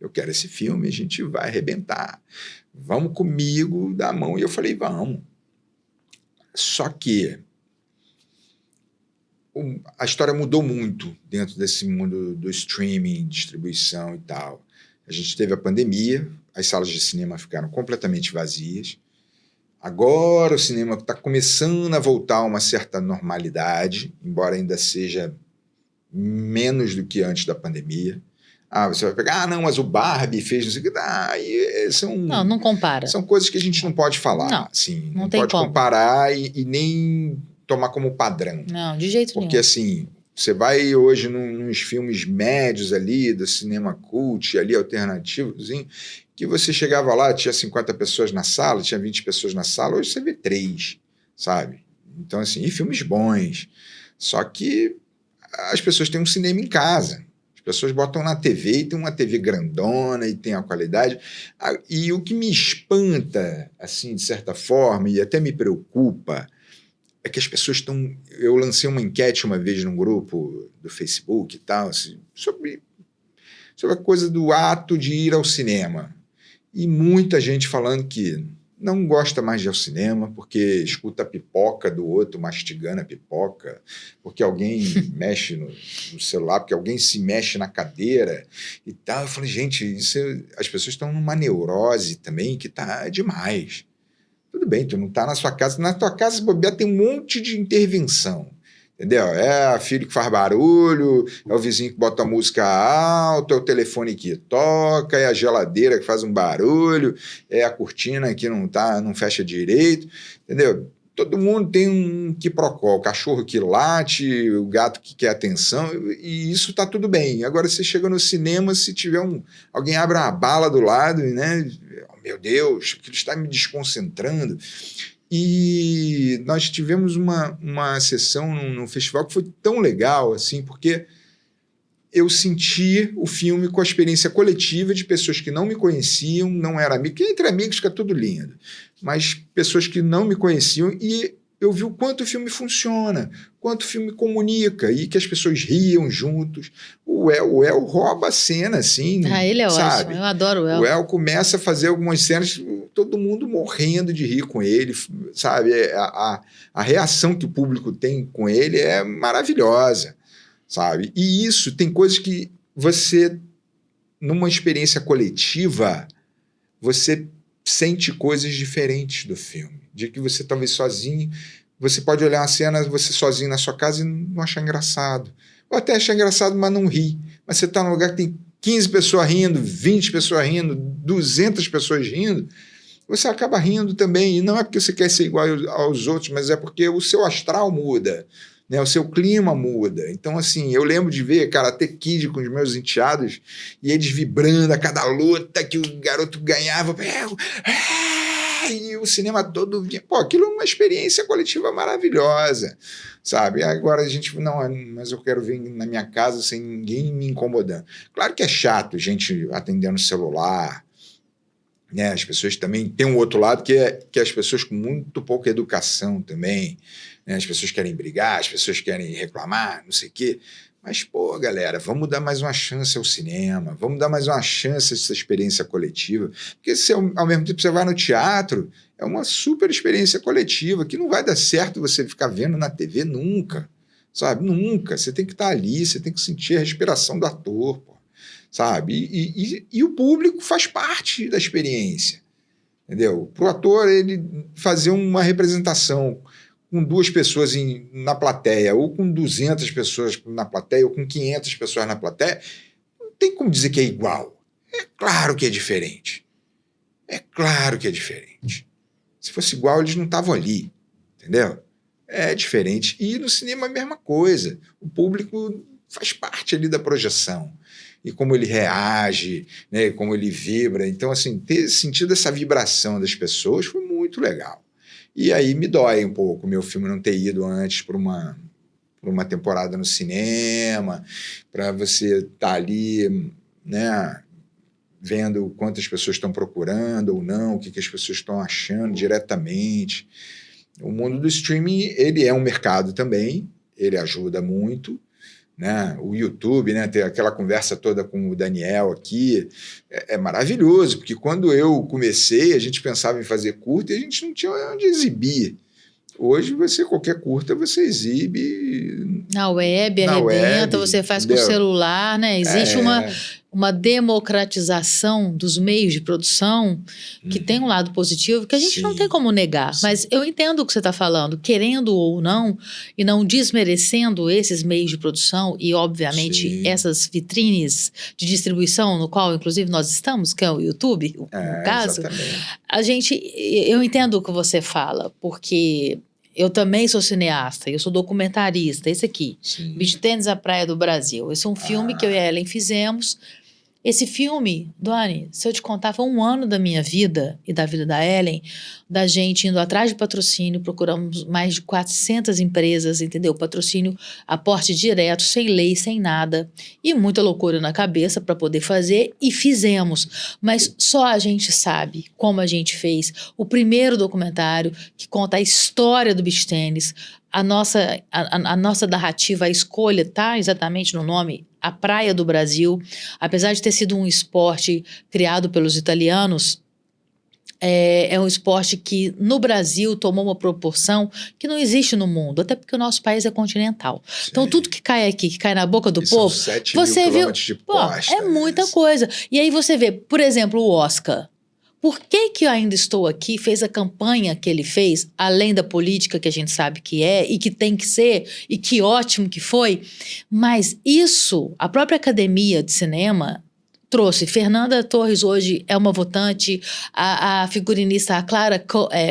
B: eu quero esse filme, a gente vai arrebentar. Vamos comigo, dá a mão. E eu falei, vamos. Só que a história mudou muito dentro desse mundo do streaming, distribuição e tal. A gente teve a pandemia, as salas de cinema ficaram completamente vazias. Agora o cinema está começando a voltar a uma certa normalidade, embora ainda seja menos do que antes da pandemia. Você vai pegar, não, mas o Barbie fez não sei o que.
A: Não compara.
B: São coisas que a gente não pode falar.
A: Não,
B: assim,
A: não tem
B: pode
A: como
B: comparar e nem tomar como padrão.
A: Não, de jeito nenhum.
B: Porque assim, você vai hoje nos filmes médios ali, do cinema cult, ali alternativozinho, que você chegava lá, tinha 50 pessoas na sala, tinha 20 pessoas na sala, hoje você vê 3, sabe? Então, assim, e filmes bons. Só que as pessoas têm um cinema em casa. As pessoas botam na TV e tem uma TV grandona e tem a qualidade. E o que me espanta, assim, de certa forma, e até me preocupa, é que as pessoas estão... Eu lancei uma enquete uma vez num grupo do Facebook e tal, assim, sobre a coisa do ato de ir ao cinema. E muita gente falando que não gosta mais de ir ao cinema porque escuta a pipoca do outro mastigando a pipoca, porque alguém mexe no celular, porque alguém se mexe na cadeira e tal. Eu falei, gente, as pessoas estão numa neurose também que tá demais. Tudo bem, tu não tá na sua casa. Na tua casa, se bobear, tem um monte de intervenção. Entendeu? É a filha que faz barulho, é o vizinho que bota a música alta, é o telefone que toca, é a geladeira que faz um barulho, é a cortina que não fecha direito, entendeu? Todo mundo tem um quiprocó, o cachorro que late, o gato que quer atenção, e isso tá tudo bem. Agora você chega no cinema, se tiver alguém abre uma bala do lado, né? Oh, meu Deus, aquilo está me desconcentrando. E nós tivemos uma sessão no festival que foi tão legal, assim, porque eu senti o filme com a experiência coletiva de pessoas que não me conheciam, não eram amigos, que entre amigos fica tudo lindo, mas pessoas que não me conheciam, e eu vi o quanto o filme funciona, quanto o filme comunica, e que as pessoas riam juntos. O El rouba a cena, assim,
A: ele é
B: sabe?
A: Ótimo, eu adoro o El.
B: O El começa a fazer algumas cenas, todo mundo morrendo de rir com ele, sabe? A reação que o público tem com ele é maravilhosa, sabe? E isso, tem coisas que você, numa experiência coletiva, você sente coisas diferentes do filme. De que você talvez sozinho, você pode olhar uma cena, você sozinho na sua casa e não achar engraçado. Ou até achar engraçado, mas não rir. Mas você está num lugar que tem 15 pessoas rindo, 20 pessoas rindo, 200 pessoas rindo, você acaba rindo também. E não é porque você quer ser igual aos outros, mas é porque o seu astral muda, né? O seu clima muda. Então, assim, eu lembro de ver Karate Kid com os meus enteados e eles vibrando a cada luta que o garoto ganhava. E o cinema todo vinha. Pô, aquilo é uma experiência coletiva maravilhosa, sabe? Agora a gente, não, mas eu quero ver na minha casa sem ninguém me incomodando. Claro que é chato, gente atendendo o celular, né? As pessoas também tem um outro lado que as pessoas com muito pouca educação também, né? As pessoas querem brigar, as pessoas querem reclamar, não sei o quê. Mas, pô, galera, vamos dar mais uma chance ao cinema, vamos dar mais uma chance a essa experiência coletiva, porque se ao mesmo tempo você vai no teatro, é uma super experiência coletiva, que não vai dar certo você ficar vendo na TV nunca, sabe? Nunca. Você tem que estar ali, você tem que sentir a respiração do ator, pô, sabe? E o público faz parte da experiência, entendeu? Para o ator, ele fazer uma representação com 2 pessoas na plateia, ou com 200 pessoas na plateia, ou com 500 pessoas na plateia, não tem como dizer que é igual. É claro que é diferente. É claro que é diferente. Se fosse igual, eles não estavam ali, entendeu? É diferente. E no cinema a mesma coisa. O público faz parte ali da projeção. E como ele reage, né, como ele vibra. Então, assim, ter sentido essa vibração das pessoas foi muito legal. E aí me dói um pouco o meu filme não ter ido antes para uma temporada no cinema, para você estar ali, né, vendo quantas pessoas estão procurando ou não, o que as pessoas estão achando diretamente. O mundo do streaming, ele é um mercado também, ele ajuda muito, né? O YouTube, né, ter aquela conversa toda com o Daniel aqui, é maravilhoso, porque quando eu comecei, a gente pensava em fazer curta e a gente não tinha onde exibir. Hoje, qualquer curta, você exibe
A: na web, arrebenta, você faz com o celular, né? Existe uma democratização dos meios de produção que tem um lado positivo que a gente não tem como negar. Sim. Mas eu entendo o que você está falando, querendo ou não, e não desmerecendo esses meios de produção e, obviamente, essas vitrines de distribuição, no qual, inclusive, nós estamos, que é o YouTube, no caso. Exatamente. Eu entendo o que você fala, porque eu também sou cineasta, eu sou documentarista, esse aqui, Beach Tennis, a Praia do Brasil. Esse é um filme que eu e a Ellen fizemos. Esse filme, Doni, se eu te contar, foi 1 ano da minha vida e da vida da Ellen, da gente indo atrás de patrocínio, procuramos mais de 400 empresas, entendeu? Patrocínio, aporte direto, sem lei, sem nada, e muita loucura na cabeça para poder fazer, e fizemos. Mas só a gente sabe como a gente fez o primeiro documentário que conta a história do beach tênis. A nossa narrativa, a escolha está exatamente no nome, a Praia do Brasil. Apesar de ter sido um esporte criado pelos italianos, é um esporte que no Brasil tomou uma proporção que não existe no mundo, até porque o nosso país é continental. Sim. Então tudo que cai aqui, que cai na boca do povo,
B: são 7
A: você
B: mil
A: viu,
B: quilômetros de costa,
A: é muita coisa. E aí você vê, por exemplo, o Oscar. Por que eu ainda estou aqui, fez a campanha que ele fez, além da política que a gente sabe que é e que tem que ser, e que ótimo que foi, mas isso, a própria Academia de Cinema trouxe. Fernanda Torres hoje é uma votante, a figurinista, a Clara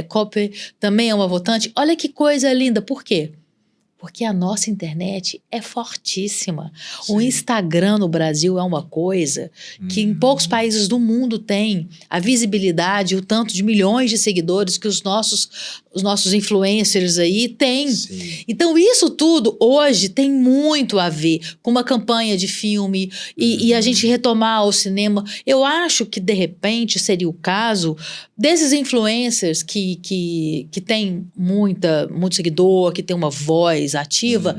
A: Copper também é uma votante. Olha que coisa linda, por quê? Porque a nossa internet é fortíssima. Sim. O Instagram no Brasil é uma coisa que em poucos países do mundo tem a visibilidade, o tanto de milhões de seguidores que os nossos influencers aí têm. Sim. Então isso tudo hoje tem muito a ver com uma campanha de filme e a gente retomar o cinema. Eu acho que de repente seria o caso desses influencers que tem muito seguidor, que tem uma voz ativa,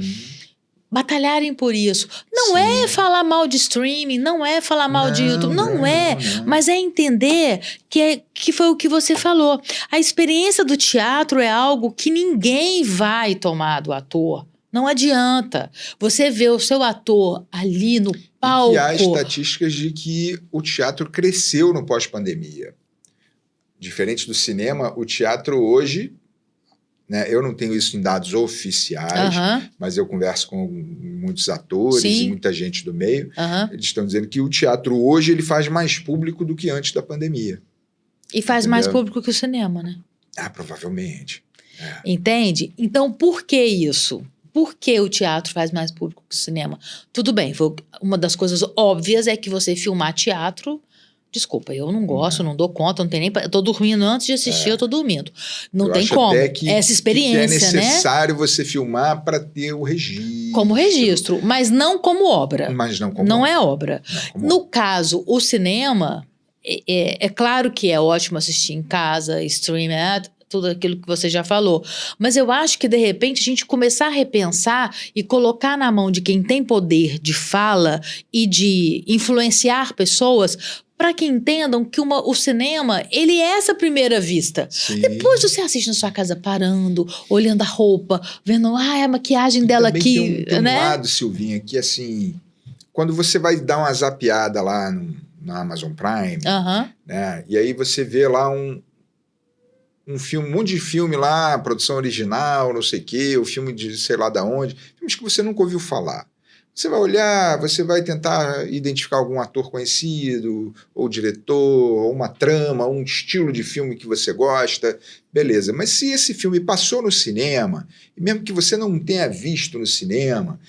A: batalharem por isso. Não é falar mal de streaming, não é falar mal de YouTube, não é. Mas é entender que foi o que você falou. A experiência do teatro é algo que ninguém vai tomar do ator. Não adianta. Você vê o seu ator ali no palco.
B: E há estatísticas de que o teatro cresceu no pós-pandemia. Diferente do cinema, o teatro hoje, né? Eu não tenho isso em dados oficiais, mas eu converso com muitos atores e muita gente do meio. Eles estão dizendo que o teatro hoje ele faz mais público do que antes da pandemia.
A: E faz mais público que o cinema, né?
B: Provavelmente.
A: Entende? Então, por que isso? Por que o teatro faz mais público que o cinema? Tudo bem, uma das coisas óbvias é que você filmar teatro... Desculpa, eu não gosto, não dou conta, não tem nem... Eu tô dormindo antes de assistir, eu tô dormindo. Não
B: eu
A: tem
B: acho
A: como.
B: Até que,
A: essa experiência,
B: que é necessário você filmar para ter o registro.
A: Como registro, mas não como obra.
B: Mas não como
A: Não
B: obra.
A: é obra. No caso, o cinema, é claro que é ótimo assistir em casa, stream, tudo aquilo que você já falou. Mas eu acho que, de repente, a gente começar a repensar e colocar na mão de quem tem poder de fala e de influenciar pessoas... para que entendam que o cinema, ele é essa primeira vista.
B: Sim.
A: Depois você assiste na sua casa parando, olhando a roupa, vendo a maquiagem dela aqui,
B: tem
A: né?
B: um lado, Silvinha, que assim, quando você vai dar uma zapeada lá na Amazon Prime, né, e aí você vê lá um filme, um monte de filme lá, produção original, não sei o quê, o filme de sei lá da onde, filmes que você nunca ouviu falar. Você vai olhar, você vai tentar identificar algum ator conhecido, ou diretor, ou uma trama, um estilo de filme que você gosta, beleza. Mas se esse filme passou no cinema, e mesmo que você não tenha visto no cinema,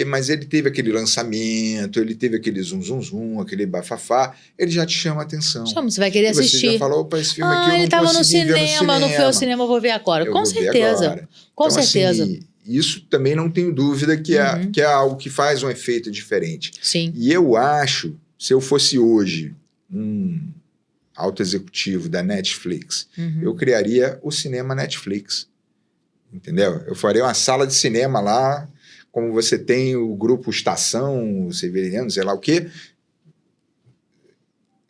B: mas ele teve aquele lançamento, ele teve aquele zum, aquele bafafá, ele já te chama a atenção.
A: Você vai querer assistir.
B: Você já falou, opa, esse filme aqui eu
A: ele
B: não
A: tava
B: consegui ver no cinema.
A: Não foi ao cinema, eu vou ver agora. Com certeza. Com certeza.
B: Assim, isso também não tenho dúvida que é algo que faz um efeito diferente.
A: Sim.
B: E eu acho, se eu fosse hoje um alto executivo da Netflix, eu criaria o cinema Netflix. Entendeu? Eu faria uma sala de cinema lá, como você tem o grupo Estação, o Severiano, sei lá o quê.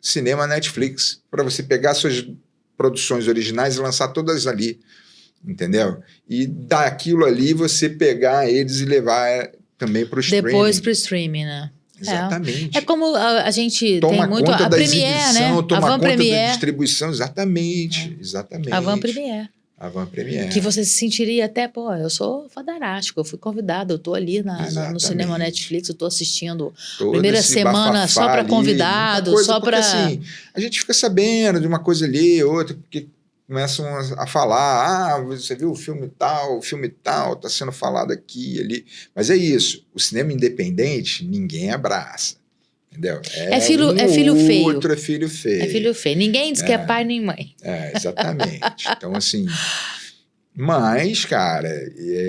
B: Cinema Netflix. Para você pegar suas produções originais e lançar todas ali. Entendeu? E daquilo ali você pegar eles e levar também para o streaming.
A: Depois para o streaming, né?
B: Exatamente.
A: É como a gente
B: toma
A: tem muito...
B: conta
A: A
B: da
A: Premiere, né?
B: exibição, toma
A: a Van
B: conta
A: Premiere.
B: da distribuição, exatamente. Exatamente.
A: A Van Premiere.
B: A Van Premiere.
A: Que você se sentiria até, eu sou fodarástico, eu fui convidada, eu tô ali no cinema Netflix, eu tô assistindo
B: Todo
A: primeira semana só para convidados, só para...
B: Assim, a gente fica sabendo de uma coisa ali, outra, porque começam a falar, você viu o filme tal, tá sendo falado aqui e ali. Mas é isso, o cinema independente, ninguém abraça, entendeu?
A: É filho feio.
B: Outro é filho feio.
A: É filho feio. Ninguém diz que é pai nem mãe.
B: Exatamente. Então, assim... Mas, cara...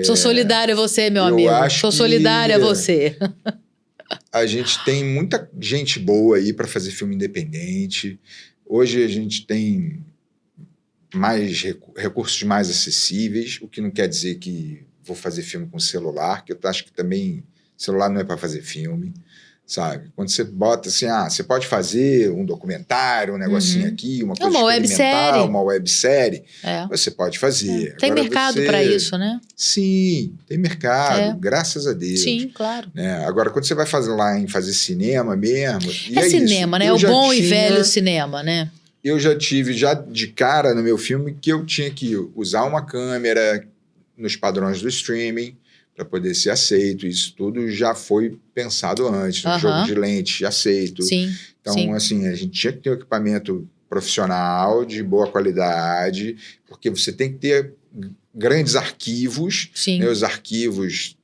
A: Sou solidária a você, meu amigo. Sou solidária a você.
B: A gente tem muita gente boa aí para fazer filme independente. Hoje a gente tem... recursos mais acessíveis, o que não quer dizer que vou fazer filme com celular, que eu acho que também celular não é para fazer filme, sabe? Quando você bota assim, você pode fazer um documentário, um negocinho aqui, uma coisa experimental, uma websérie, você pode fazer.
A: Tem
B: Agora
A: mercado para isso, né?
B: Sim, tem mercado, graças a Deus.
A: Sim, claro.
B: Né? Agora, quando você vai fazer cinema mesmo...
A: É cinema,
B: isso,
A: né? O bom e velho cinema, né?
B: Eu já tive, de cara no meu filme, que eu tinha que usar uma câmera nos padrões do streaming para poder ser aceito. Isso tudo já foi pensado antes. Um jogo de lente aceito.
A: Sim,
B: então, assim, a gente tinha que ter um equipamento profissional, de boa qualidade, porque você tem que ter grandes arquivos. Né, os arquivos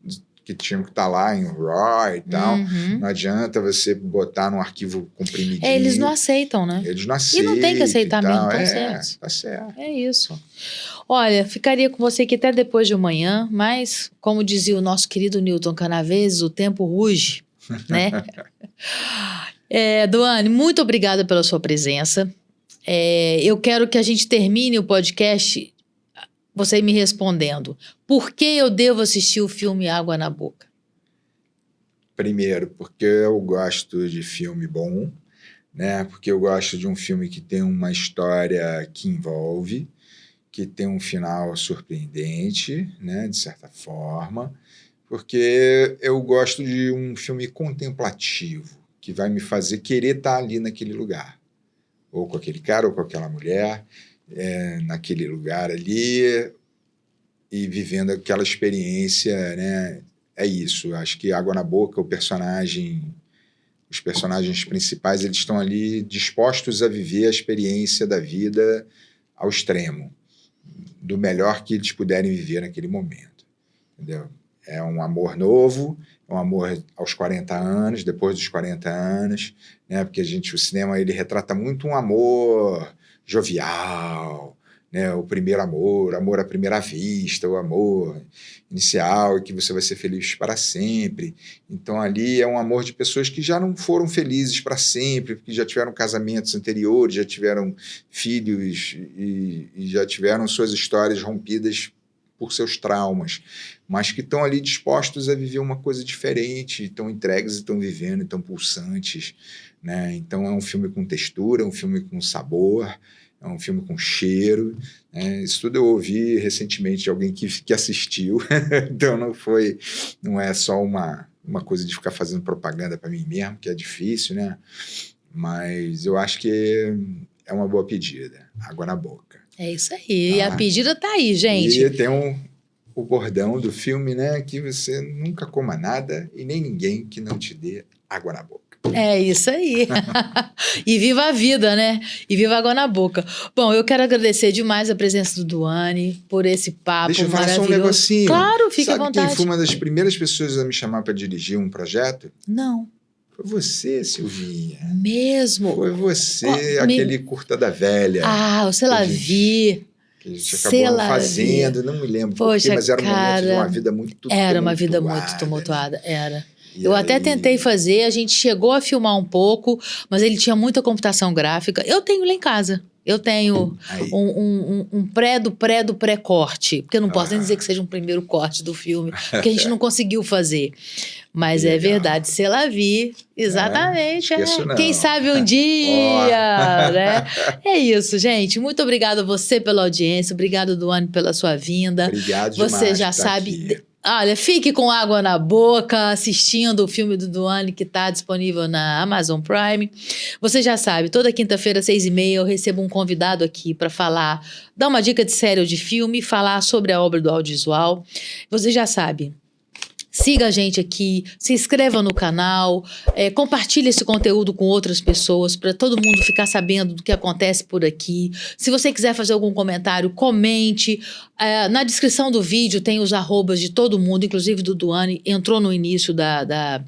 B: que tinham que estar lá em RAW e tal. Não adianta você botar num arquivo comprimidinho.
A: Eles não aceitam, né?
B: Eles não aceitam.
A: E não tem que aceitar mesmo, tá certo.
B: Tá certo.
A: É isso. Olha, ficaria com você aqui até depois de amanhã, mas, como dizia o nosso querido Newton Canaveses, o tempo ruge, né? Duane, muito obrigada pela sua presença. Eu quero que a gente termine o podcast... Você me respondendo, por que eu devo assistir o filme Água na Boca?
B: Primeiro, porque eu gosto de filme bom, né? Porque eu gosto de um filme que tem uma história que envolve, que tem um final surpreendente, né? De certa forma, porque eu gosto de um filme contemplativo, que vai me fazer querer estar ali naquele lugar, ou com aquele cara, ou com aquela mulher... naquele lugar ali, e vivendo aquela experiência, né? É isso. Acho que Água na Boca, os personagens principais, eles estão ali dispostos a viver a experiência da vida ao extremo, do melhor que eles puderem viver naquele momento, entendeu? É um amor novo, é um amor aos 40 anos, depois dos 40 anos, né? Porque o cinema ele retrata muito um amor jovial, né? O primeiro amor à primeira vista, o amor inicial, que você vai ser feliz para sempre. Então ali é um amor de pessoas que já não foram felizes para sempre, porque já tiveram casamentos anteriores, já tiveram filhos e já tiveram suas histórias rompidas por seus traumas, mas que estão ali dispostos a viver uma coisa diferente, estão entregues, estão vivendo, estão pulsantes, né? Então é um filme com textura, é um filme com sabor, é um filme com cheiro, né? Isso tudo eu ouvi recentemente de alguém que assistiu, então não é só uma coisa de ficar fazendo propaganda para mim mesmo, que é difícil, né? Mas eu acho que é uma boa pedida, Água na Boca.
A: É isso aí, e a pedida tá aí, gente.
B: E tem o bordão do filme, né? Que você nunca coma nada e nem ninguém que não te dê água na boca.
A: É isso aí. E viva a vida, né? E viva a água na boca. Bom, eu quero agradecer demais a presença do Duane por esse papo
B: Deixa eu falar
A: maravilhoso.
B: só um negocinho.
A: Claro, fique à
B: Sabe
A: vontade.
B: quem foi uma das primeiras pessoas a me chamar para dirigir um projeto?
A: Não.
B: Foi você, Silvinha.
A: Mesmo.
B: Foi você,
A: Oh,
B: aquele Curta da Velha.
A: Ah, o Sei Lá Vi.
B: Que a gente acabou fazendo, não me lembro
A: Poxa,
B: porquê, mas era um momento de
A: cara,
B: uma vida muito tumultuada.
A: Era uma vida muito tumultuada, era.
B: E
A: Eu até
B: aí-
A: tentei fazer, a gente chegou a filmar um pouco, mas ele tinha muita computação gráfica. Eu tenho lá em casa. Eu tenho
B: Aí.
A: um pré-corte, porque eu não posso nem dizer que seja um primeiro corte do filme, porque a gente não conseguiu fazer. Mas
B: Que
A: é
B: legal.
A: verdade, Se Lá Vi, exatamente.
B: esqueço não.
A: Quem sabe um dia, né? É isso, gente. Muito obrigada a você pela audiência, obrigado, Duane, pela sua vinda.
B: Obrigado demais.
A: Você já
B: por estar
A: sabe.
B: aqui.
A: Olha, fique com água na boca, assistindo o filme do Duane, que está disponível na Amazon Prime. Você já sabe, toda quinta-feira, 6h30, eu recebo um convidado aqui para falar, dar uma dica de série ou de filme, falar sobre a obra do audiovisual. Você já sabe. Siga a gente aqui, se inscreva no canal, compartilhe esse conteúdo com outras pessoas para todo mundo ficar sabendo do que acontece por aqui. Se você quiser fazer algum comentário, comente. Na descrição do vídeo tem os arrobas de todo mundo, inclusive do Duane, entrou no início da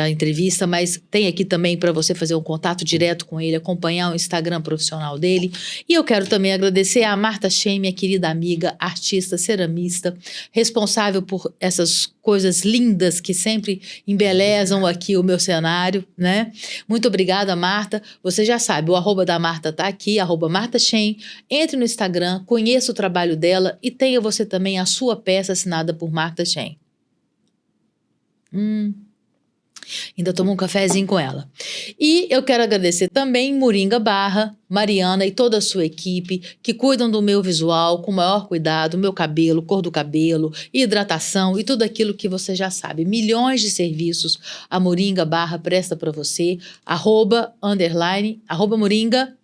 A: entrevista, mas tem aqui também para você fazer um contato direto com ele, acompanhar o Instagram profissional dele. E eu quero também agradecer a Marta Shen, minha querida amiga, artista, ceramista, responsável por essas coisas lindas que sempre embelezam aqui o meu cenário, né? Muito obrigada, Marta. Você já sabe, o arroba da Marta tá aqui, arroba Marta Shen. Entre no Instagram, conheça o trabalho dela e tenha você também a sua peça assinada por Marta Shen. Ainda tomo um cafezinho com ela. E eu quero agradecer também Moringa Barra, Mariana e toda a sua equipe que cuidam do meu visual com o maior cuidado, meu cabelo, cor do cabelo, hidratação e tudo aquilo que você já sabe. Milhões de serviços a Moringa Barra presta para você. @, Moringa,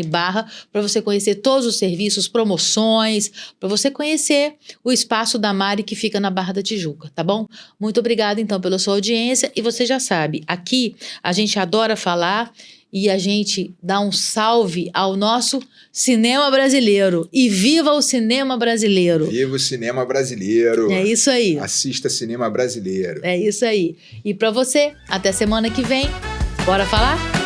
A: _barra, para você conhecer todos os serviços, promoções, para você conhecer o espaço da Mari que fica na Barra da Tijuca, tá bom? Muito obrigada então pela sua audiência e você já sabe, aqui a gente adora falar e a gente dá um salve ao nosso cinema brasileiro. E viva o cinema brasileiro!
B: Viva o cinema brasileiro!
A: É isso aí.
B: Assista cinema brasileiro.
A: É isso aí. E para você, até semana que vem. Bora falar?